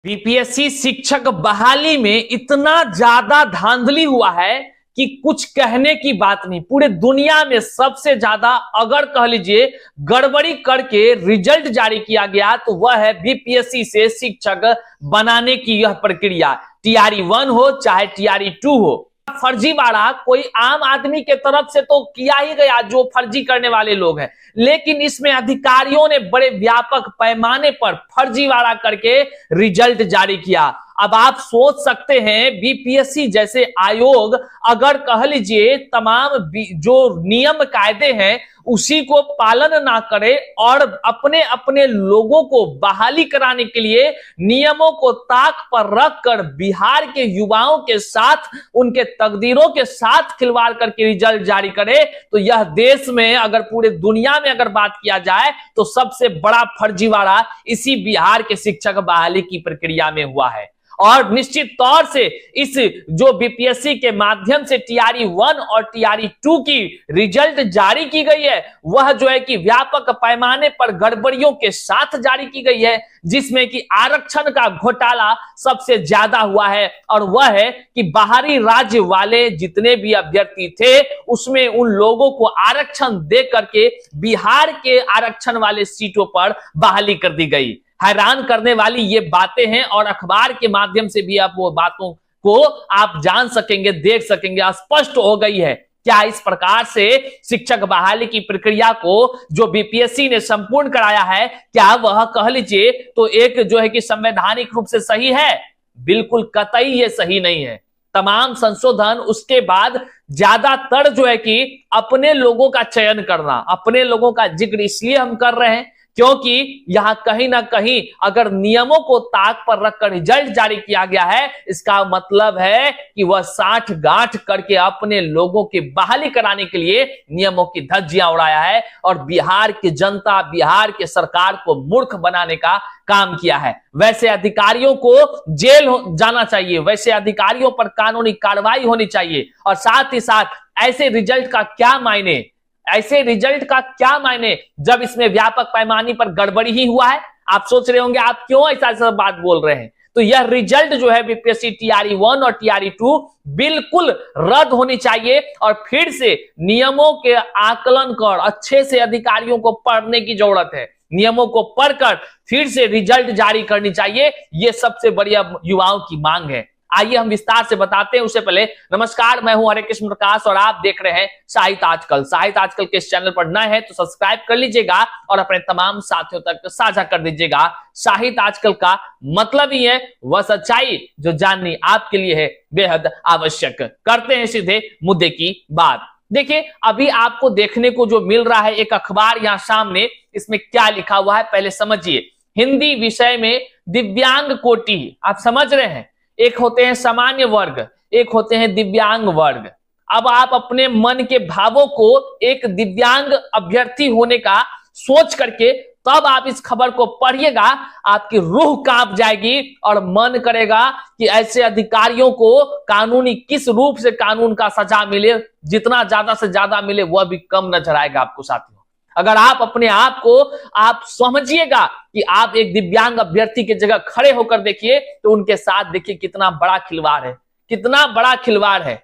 BPSC शिक्षक बहाली में इतना ज्यादा धांधली हुआ है कि कुछ कहने की बात नहीं। पूरे दुनिया में सबसे ज्यादा अगर कह लीजिए गड़बड़ी करके रिजल्ट जारी किया गया तो वह है बीपीएससी से शिक्षक बनाने की यह प्रक्रिया। टीआरई 1 हो चाहे टीआरई 2 हो, फर्जीवाड़ा कोई आम आदमी के तरफ से तो किया ही गया जो फर्जी करने वाले लोग हैं, लेकिन इसमें अधिकारियों ने बड़े व्यापक पैमाने पर फर्जीवाड़ा करके रिजल्ट जारी किया। अब आप सोच सकते हैं बीपीएससी जैसे आयोग अगर कह लीजिए तमाम जो नियम कायदे हैं उसी को पालन ना करे और अपने अपने लोगों को बहाली कराने के लिए नियमों को ताक पर रखकर बिहार के युवाओं के साथ उनके तकदीरों के साथ खिलवाड़ करके रिजल्ट जारी करे, तो यह देश में अगर पूरे दुनिया में अगर बात किया जाए तो सबसे बड़ा फर्जीवाड़ा इसी बिहार के शिक्षक बहाली की प्रक्रिया में हुआ है। और निश्चित तौर से इस जो बीपीएससी के माध्यम से टीआरई 1 और टीआरई 2 की रिजल्ट जारी की गई है वह जो है कि व्यापक पैमाने पर गड़बड़ियों के साथ जारी की गई है, जिसमें कि आरक्षण का घोटाला सबसे ज्यादा हुआ है। और वह है कि बाहरी राज्य वाले जितने भी अभ्यर्थी थे उसमें उन लोगों को आरक्षण दे करके बिहार के आरक्षण वाले सीटों पर बहाली कर दी गई। हैरान करने वाली ये बातें हैं और अखबार के माध्यम से भी आप वो बातों को आप जान सकेंगे, देख सकेंगे, स्पष्ट हो गई है। क्या इस प्रकार से शिक्षक बहाली की प्रक्रिया को जो बीपीएससी ने संपूर्ण कराया है क्या वह कह लीजिए तो एक जो है कि संवैधानिक रूप से सही है? बिल्कुल कतई ये सही नहीं है। तमाम संशोधन उसके बाद ज्यादातर जो है कि अपने लोगों का चयन करना, अपने लोगों का जिक्र इसलिए हम कर रहे हैं क्योंकि यहां कहीं ना कहीं अगर नियमों को ताक पर रखकर रिजल्ट जारी किया गया है इसका मतलब है कि वह साठ गांठ करके अपने लोगों की बहाली कराने के लिए नियमों की धज्जियां उड़ाया है और बिहार की जनता, बिहार की सरकार को मूर्ख बनाने का काम किया है। वैसे अधिकारियों को जेल जाना चाहिए, वैसे अधिकारियों पर कानूनी कार्रवाई होनी चाहिए। और साथ ही साथ ऐसे रिजल्ट का क्या मायने, ऐसे रिजल्ट का क्या मायने जब इसमें व्यापक पैमाने पर गड़बड़ी ही हुआ है। आप सोच रहे होंगे आप क्यों ऐसा बात बोल रहे हैं, तो यह रिजल्ट जो है बीपीएससी टीआरई 1 और टीआरई 2 बिल्कुल रद्द होनी चाहिए और फिर से नियमों के आकलन कर अच्छे से अधिकारियों को पढ़ने की जरूरत है। नियमों को पढ़कर फिर से रिजल्ट जारी करनी चाहिए, यह सबसे बड़ी युवाओं की मांग है। आइए हम विस्तार से बताते हैं। उससे पहले नमस्कार, मैं हूं हरे कृष्ण प्रकाश और आप देख रहे हैं साहित्य आजकल। साहित्य आजकल के इस चैनल पर नए हैं तो सब्सक्राइब कर लीजिएगा और अपने तमाम साथियों तक साझा कर दीजिएगा। साहित्य आजकल का मतलब ही है वह सच्चाई जो जाननी आपके लिए है बेहद आवश्यक। करते हैं सीधे मुद्दे की बात। देखिए अभी आपको देखने को जो मिल रहा है एक अखबार यहां सामने, इसमें क्या लिखा हुआ है पहले समझिए। हिंदी विषय में दिव्यांग कोटि, आप समझ रहे हैं, एक होते हैं सामान्य वर्ग, एक होते हैं दिव्यांग वर्ग। अब आप अपने मन के भावों को एक दिव्यांग अभ्यर्थी होने का सोच करके तब आप इस खबर को पढ़िएगा, आपकी रूह कांप जाएगी और मन करेगा कि ऐसे अधिकारियों को कानूनी किस रूप से कानून का सजा मिले, जितना ज्यादा से ज्यादा मिले वह भी कम नजर आएगा आपको। साथियों अगर आप अपने आप को आप समझिएगा कि आप एक दिव्यांग अभ्यर्थी की जगह खड़े होकर देखिए तो उनके साथ देखिए कितना बड़ा खिलवाड़ है, कितना बड़ा खिलवाड़ है।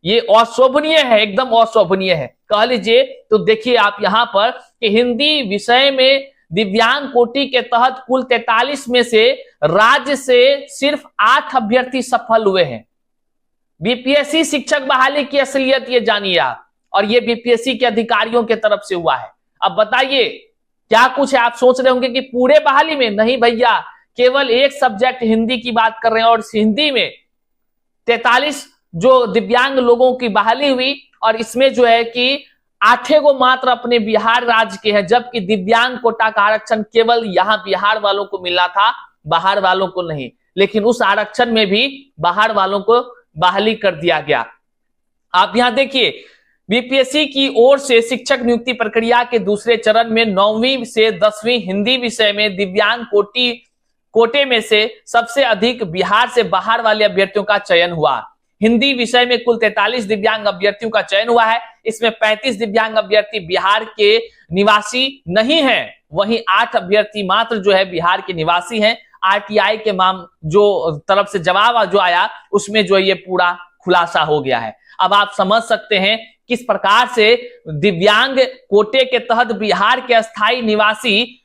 ये अशोभनीय है, एकदम अशोभनीय है कह लीजिए। तो देखिए आप यहां पर कि हिंदी विषय में दिव्यांग कोटि के तहत कुल 43 में से राज्य से सिर्फ 8 अभ्यर्थी सफल हुए हैं। बीपीएससी शिक्षक बहाली की असलियत ये जानिए आप, और ये बीपीएससी के अधिकारियों के तरफ से हुआ है। अब बताइए क्या कुछ है? आप सोच रहे होंगे कि पूरे बहाली में, नहीं भैया, केवल एक सब्जेक्ट हिंदी की बात कर रहे हैं और हिंदी में 43 जो दिव्यांग लोगों की बहाली हुई और इसमें जो है कि 8 को मात्र अपने बिहार राज्य के हैं, जबकि दिव्यांग कोटा का आरक्षण केवल यहां बिहार वालों को मिला था, बाहर वालों को नहीं। लेकिन उस आरक्षण में भी बाहर वालों को बहाली कर दिया गया। आप यहां देखिए बीपीएससी की ओर से शिक्षक नियुक्ति प्रक्रिया के दूसरे चरण में 9वीं से 10वीं हिंदी विषय में दिव्यांग कोटे में से सबसे अधिक बिहार से बाहर वाले अभ्यर्थियों का चयन हुआ। हिंदी विषय में कुल 43 दिव्यांग अभ्यर्थियों का चयन हुआ है। इसमें 35 दिव्यांग अभ्यर्थी बिहार के निवासी नहीं हैं, वहीं 8 अभ्यर्थी मात्र जो है बिहार के निवासी हैं। आरटीआई के जो तरफ से जवाब जो आया उसमें जो ये पूरा खुलासा हो गया है। अब आप समझ सकते हैं किस प्रकार से दिव्यांग कोटे के तहत बिहार के अस्थायी निवासी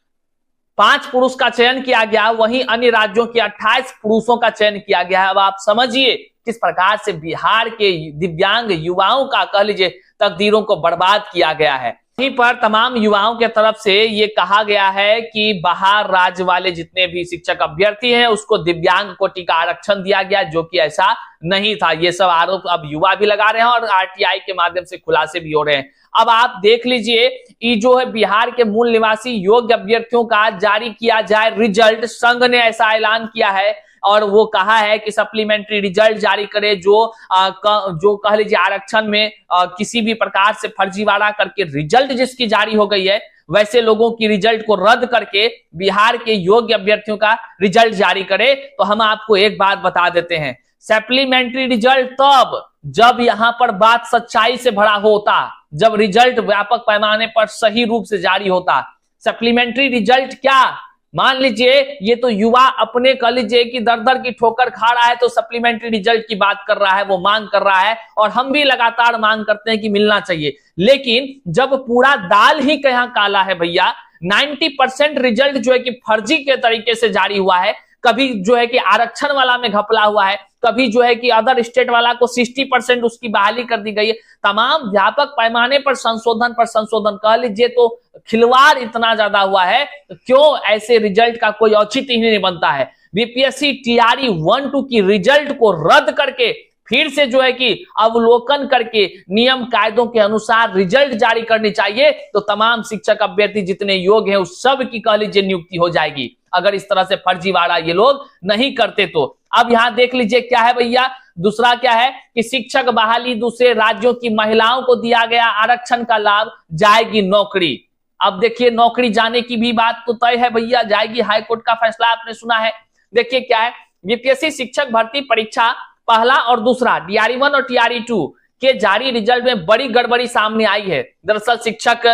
5 पुरुष का चयन किया गया, वहीं अन्य राज्यों के 28 पुरुषों का चयन किया गया है। अब आप समझिए किस प्रकार से बिहार के दिव्यांग युवाओं का कह लीजिए तकदीरों को बर्बाद किया गया है। वहीं पर तमाम युवाओं के तरफ से ये कहा गया है कि बाहर राज्य वाले जितने भी शिक्षक अभ्यर्थी हैं उसको दिव्यांग कोटि का आरक्षण दिया गया, जो कि ऐसा नहीं था। ये सब आरोप अब युवा भी लगा रहे हैं और आरटीआई के माध्यम से खुलासे भी हो रहे हैं। अब आप देख लीजिए ये जो है बिहार के मूल निवासी योग्य अभ्यर्थियों का जारी किया जाए रिजल्ट, संघ ने ऐसा ऐलान किया है और वो कहा है कि सप्लीमेंट्री रिजल्ट जारी करे जो कह लीजिए आरक्षण में किसी भी प्रकार से फर्जीवाड़ा करके रिजल्ट जिसकी जारी हो गई है वैसे लोगों की रिजल्ट को रद्द करके बिहार के योग्य अभ्यर्थियों का रिजल्ट जारी करे। तो हम आपको एक बात बता देते हैं, सप्लीमेंट्री रिजल्ट तब जब यहां पर बात सच्चाई से भरा होता, जब रिजल्ट व्यापक पैमाने पर सही रूप से जारी होता। सप्लीमेंट्री रिजल्ट क्या, मान लीजिए ये तो युवा अपने कह लीजिए कि दर दर की ठोकर खा रहा है तो सप्लीमेंट्री रिजल्ट की बात कर रहा है, वो मांग कर रहा है और हम भी लगातार मांग करते हैं कि मिलना चाहिए। लेकिन जब पूरा दाल ही कहाँ काला है भैया, 90% रिजल्ट जो है कि फर्जी के तरीके से जारी हुआ है, कभी जो है कि आरक्षण वाला में घपला हुआ है, कभी जो है कि अदर स्टेट वाला को 60% उसकी बहाली कर दी गई है। तमाम व्यापक पैमाने पर संशोधन कह लीजिए तो खिलवाड़ इतना ज्यादा हुआ है, तो क्यों ऐसे रिजल्ट का कोई औचित्य ही नहीं बनता है। बीपीएससी टीआरई 1-2 की रिजल्ट को रद्द करके फिर से जो है कि अवलोकन करके नियम कायदों के अनुसार रिजल्ट जारी करनी चाहिए, तो तमाम शिक्षक अभ्यर्थी जितने योग्य हैं उस सब की कह लीजिए नियुक्ति हो जाएगी, अगर इस तरह से फर्जीवाड़ा ये लोग नहीं करते तो। अब यहां देख लीजिए क्या है भैया, दूसरा क्या है कि शिक्षक बहाली दूसरे राज्यों की महिलाओं को दिया गया आरक्षण का लाभ, जाएगी नौकरी। अब देखिए नौकरी जाने की भी बात तो तय है भैया, जाएगी, हाईकोर्ट का फैसला आपने सुना है। देखिए क्या है, बीपीएससी शिक्षक भर्ती परीक्षा पहला और दूसरा डीआरई 1 और टीआरई 2 के जारी रिजल्ट में बड़ी गड़बड़ी सामने आई है। दरअसल शिक्षक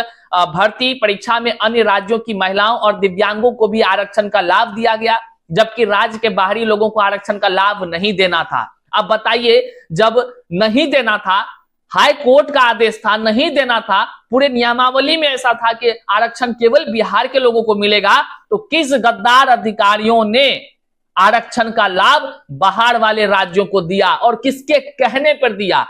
भर्ती परीक्षा में अन्य राज्यों की महिलाओं और दिव्यांगों को भी आरक्षण का लाभ दिया गया, जबकि राज्य के बाहरी लोगों को आरक्षण का लाभ नहीं देना था। अब बताइए, जब नहीं देना था, हाई कोर्ट का आदेश था, नहीं देना था, पूरे नियमावली में ऐसा था कि आरक्षण केवल बिहार के लोगों को मिलेगा, तो किस गद्दार अधिकारियों ने आरक्षण का लाभ बाहर वाले राज्यों को दिया और किसके कहने पर दिया,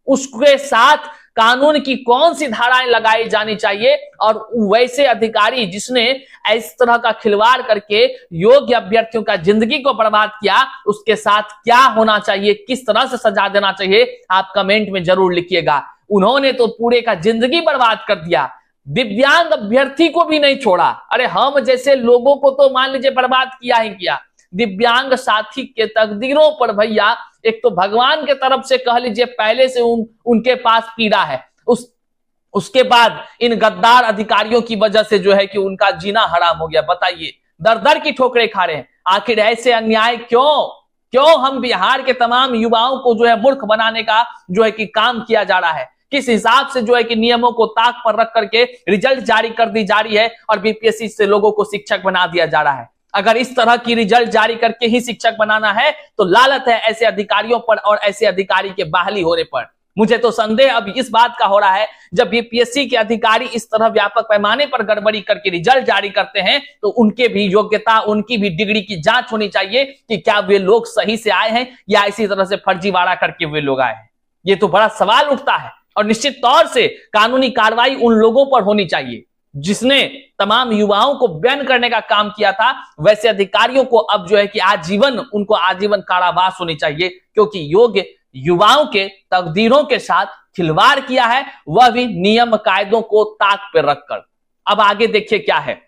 उसके साथ कानून की कौन सी धाराएं लगाई जानी चाहिए, और वैसे अधिकारी जिसने इस तरह का खिलवाड़ करके योग्य अभ्यर्थियों का जिंदगी को बर्बाद किया, उसके साथ क्या होना चाहिए, किस तरह से सजा देना चाहिए, आप कमेंट में जरूर लिखिएगा। उन्होंने तो पूरे का जिंदगी बर्बाद कर दिया, दिव्यांग अभ्यर्थी को भी नहीं छोड़ा। अरे हम जैसे लोगों को तो मान लीजिए बर्बाद किया ही किया, दिव्यांग साथी के तकदीरों पर भैया एक तो भगवान के तरफ से कह लीजिए पहले से उनके पास पीड़ा है, उसके बाद इन गद्दार अधिकारियों की वजह से जो है कि उनका जीना हराम हो गया। बताइए, दर दर की ठोकरें खा रहे हैं। आखिर ऐसे अन्याय क्यों हम बिहार के तमाम युवाओं को जो है मूर्ख बनाने का जो है कि काम किया जा रहा है, किस हिसाब से जो है कि नियमों को ताक पर रख करके रिजल्ट जारी कर दी जा रही है और बीपीएससी से लोगों को शिक्षक बना दिया जा रहा है। अगर इस तरह की रिजल्ट जारी करके ही शिक्षक बनाना है तो लालत है ऐसे अधिकारियों पर और ऐसे अधिकारी के बहाली होने पर। मुझे तो संदेह अब इस बात का हो रहा है, जब बीपीएससी के अधिकारी इस तरह व्यापक पैमाने पर गड़बड़ी करके रिजल्ट जारी करते हैं तो उनके भी योग्यता, उनकी भी डिग्री की जांच होनी चाहिए कि क्या वे लोग सही से आए हैं या इसी तरह से फर्जीवाड़ा करके वे लोग आए हैं। ये तो बड़ा सवाल उठता है और निश्चित तौर से कानूनी कार्रवाई उन लोगों पर होनी चाहिए जिसने तमाम युवाओं को बैन करने का काम किया था। वैसे अधिकारियों को अब जो है कि उनको आजीवन कारावास होनी चाहिए, क्योंकि योग्य युवाओं के तकदीरों के साथ खिलवाड़ किया है, वह भी नियम कायदों को ताक पर रखकर। अब आगे देखिए क्या है,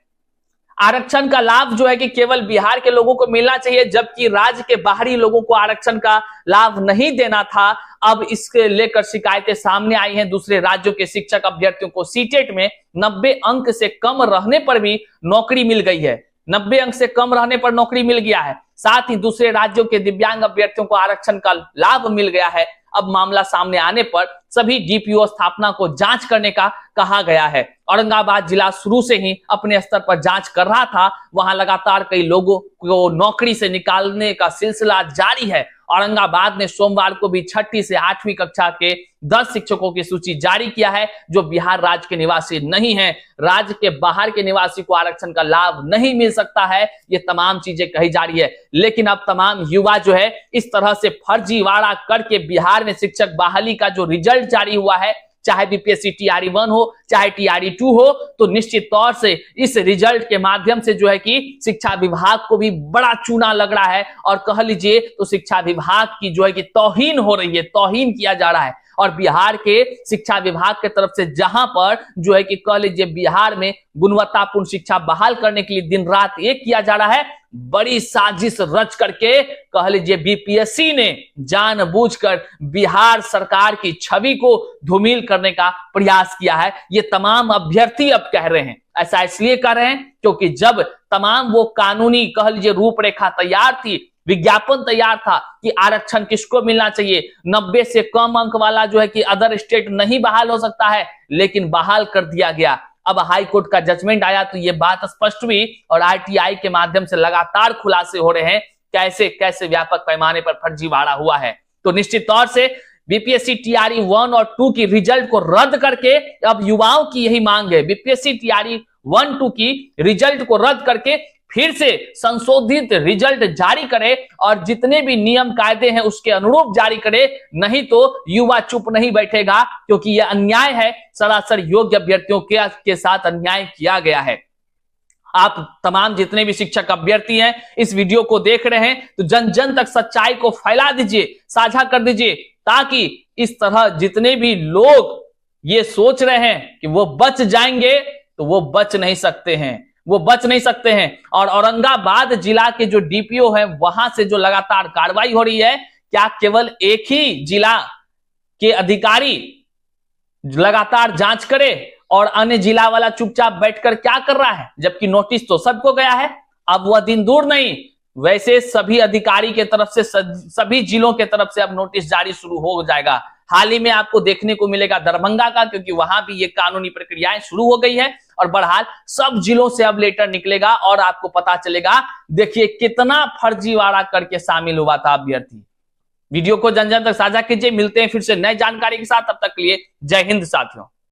आरक्षण का लाभ जो है कि केवल बिहार के लोगों को मिलना चाहिए, जबकि राज्य के बाहरी लोगों को आरक्षण का लाभ नहीं देना था। अब इसके लेकर शिकायतें सामने आई हैं। दूसरे राज्यों के शिक्षक अभ्यर्थियों को सीटेट में 90 अंक से कम रहने पर भी नौकरी मिल गई है, 90 अंक से कम रहने पर नौकरी मिल गया है। साथ ही दूसरे राज्यों के दिव्यांग अभ्यर्थियों को आरक्षण का लाभ मिल गया है। अब मामला सामने आने पर सभी डीपीओ स्थापना को जांच करने का कहा गया है। औरंगाबाद जिला शुरू से ही अपने स्तर पर जांच कर रहा था, वहां लगातार कई लोगों को नौकरी से निकालने का सिलसिला जारी है। औरंगाबाद ने सोमवार को भी 6ठी से 8वीं कक्षा के 10 शिक्षकों की सूची जारी किया है जो बिहार राज्य के निवासी नहीं हैं। राज्य के बाहर के निवासी को आरक्षण का लाभ नहीं मिल सकता है, ये तमाम चीजें कही जा रही है। लेकिन अब तमाम युवा जो है इस तरह से फर्जीवाड़ा करके बिहार में शिक्षक बहाली का जो रिजल्ट जारी हुआ है, चाहे बीपीएससी टीआरई 1 हो चाहे टीआरई 2 हो, तो निश्चित तौर से इस रिजल्ट के माध्यम से जो है कि शिक्षा विभाग को भी बड़ा चूना लग रहा है और कह लीजिए तो शिक्षा विभाग की जो है कि तौहीन हो रही है, तौहीन किया जा रहा है। और बिहार के शिक्षा विभाग की तरफ से जहां पर जो है कि कह लीजिए बिहार में गुणवत्तापूर्ण शिक्षा बहाल करने के लिए दिन रात एक किया जा रहा है, बड़ी साजिश रच करके कह लीजिए बीपीएससी ने जानबूझकर बिहार सरकार की छवि को धूमिल करने का प्रयास किया है। ये तमाम अभ्यर्थी अब कह रहे हैं, ऐसा इसलिए कर रहे हैं क्योंकि जब तमाम वो कानूनी कह लीजिए रूपरेखा तैयार थी, विज्ञापन तैयार था कि आरक्षण किसको मिलना चाहिए, 90 से कम अंक वाला जो है कि अदर स्टेट नहीं बहाल हो सकता है, लेकिन बहाल कर दिया गया। अब हाई कोर्ट का जजमेंट आया तो ये बात स्पष्ट हुई और आरटीआई के माध्यम से लगातार खुलासे हो रहे हैं कैसे कैसे व्यापक पैमाने पर फर्जीवाड़ा हुआ है। तो निश्चित तौर से बीपीएससी टीआरई 1 और 2 की रिजल्ट को रद्द करके अब युवाओं की यही मांग है, बीपीएससी टीआरई 1-2 की रिजल्ट को रद्द करके फिर से संशोधित रिजल्ट जारी करे और जितने भी नियम कायदे हैं उसके अनुरूप जारी करे, नहीं तो युवा चुप नहीं बैठेगा क्योंकि यह अन्याय है, सरासर योग्य अभ्यर्थियों के साथ अन्याय किया गया है। आप तमाम जितने भी शिक्षक अभ्यर्थी हैं इस वीडियो को देख रहे हैं तो जन जन तक सच्चाई को फैला दीजिए, साझा कर दीजिए, ताकि इस तरह जितने भी लोग ये सोच रहे हैं कि वो बच जाएंगे तो वो बच नहीं सकते हैं, वो बच नहीं सकते हैं। और औरंगाबाद जिला के जो डीपीओ है वहां से जो लगातार कार्रवाई हो रही है, क्या केवल एक ही जिला के अधिकारी लगातार जांच करे और अन्य जिला वाला चुपचाप बैठकर क्या कर रहा है, जबकि नोटिस तो सबको गया है। अब वह दिन दूर नहीं, वैसे सभी अधिकारी के तरफ से सभी जिलों के तरफ से अब नोटिस जारी शुरू हो जाएगा। हाल ही में आपको देखने को मिलेगा दरभंगा का, क्योंकि वहां भी ये कानूनी प्रक्रियाएं शुरू हो गई है और बहरहाल सब जिलों से अब लेटर निकलेगा और आपको पता चलेगा देखिए कितना फर्जीवाड़ा करके शामिल हुआ था अभ्यर्थी। वीडियो को जन जन तक साझा कीजिए, मिलते हैं फिर से नई जानकारी के साथ, तब तक के लिए जय हिंद साथियों।